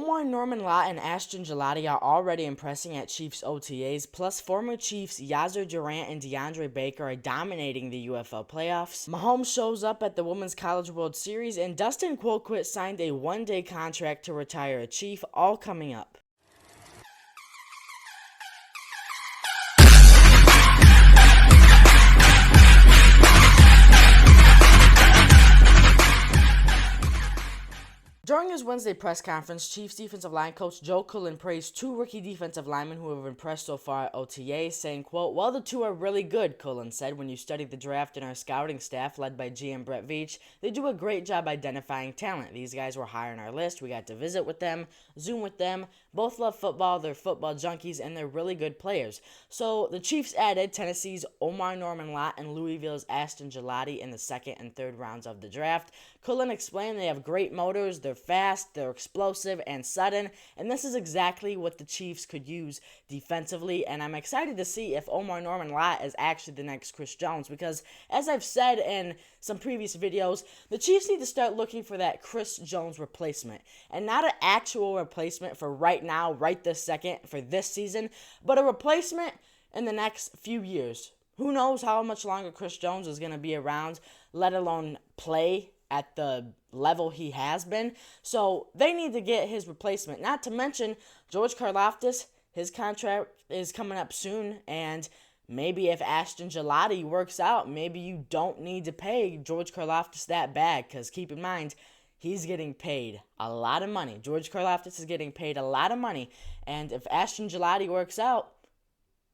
Omarr Norman-Lott and Ashton Gillotte are already impressing at Chiefs OTAs, plus former Chiefs Yasir, Durant, and DeAndre Baker are dominating the UFL playoffs. Mahomes shows up at the Women's College World Series, and Dustin Colquitt signed a one-day contract to retire a Chief, all coming up. During his Wednesday press conference, Chiefs defensive line coach Joe Cullen praised two rookie defensive linemen who have impressed so far at OTA, saying, quote, "Well, the two are really good," Cullen said. "When you study the draft and our scouting staff, led by GM Brett Veach, they do a great job identifying talent. These guys were high on our list. We got to visit with them, Zoom with them. Both love football. They're football junkies, and they're really good players." So the Chiefs added Tennessee's Omarr Norman-Lott and Louisville's Ashton Gillotte in the second and third rounds of the draft. Cullen explained they have great motors, they're fast, they're explosive and sudden, and this is exactly what the Chiefs could use defensively, and I'm excited to see if Omarr Norman-Lott is actually the next Chris Jones, because as I've said in some previous videos, the Chiefs need to start looking for that Chris Jones replacement, and not an actual replacement for right now, right this second, for this season, but a replacement in the next few years. Who knows how much longer Chris Jones is going to be around, let alone play at the level he has been. So they need to get his replacement. Not to mention George Karlaftis, his contract is coming up soon, and maybe if Ashton Gillotte works out, maybe you don't need to pay George Karlaftis that bad, because keep in mind, he's getting paid a lot of money. George Karlaftis is getting paid a lot of money, and if Ashton Gillotte works out,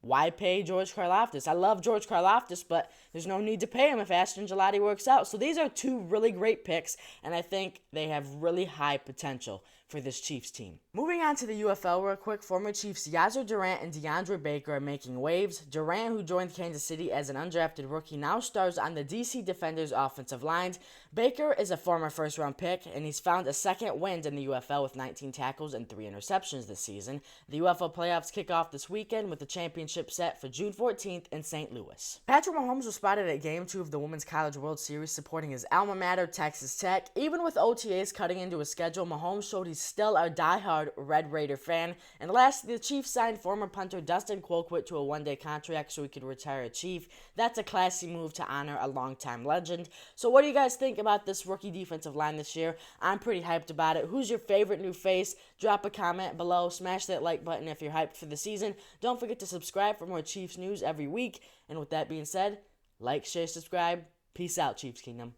why pay George Karlaftis? I love George Karlaftis, but there's no need to pay him if Ashton Gillotte works out. So these are two really great picks, and I think they have really high potential for this Chiefs team. Moving on to the UFL real quick, former Chiefs Yasir, Durant, and DeAndre Baker are making waves. Durant, who joined Kansas City as an undrafted rookie, now stars on the DC Defenders offensive line. Baker is a former first-round pick, and he's found a second wind in the UFL with 19 tackles and 3 interceptions this season. The UFL playoffs kick off this weekend with the championship set for June 14th in St. Louis. Patrick Mahomes was spotted at Game 2 of the Women's College World Series supporting his alma mater, Texas Tech. Even with OTAs cutting into his schedule, Mahomes showed he's still a diehard Red Raider fan. And lastly, the Chiefs signed former punter Dustin Colquitt to a one-day contract so he could retire a Chief. That's a classy move to honor a longtime legend. So what do you guys think about this rookie defensive line this year? I'm pretty hyped about it. Who's your favorite new face? Drop a comment below. Smash that like button if you're hyped for the season. Don't forget to subscribe for more Chiefs news every week. And with that being said, like, share, subscribe. Peace out, Chiefs Kingdom.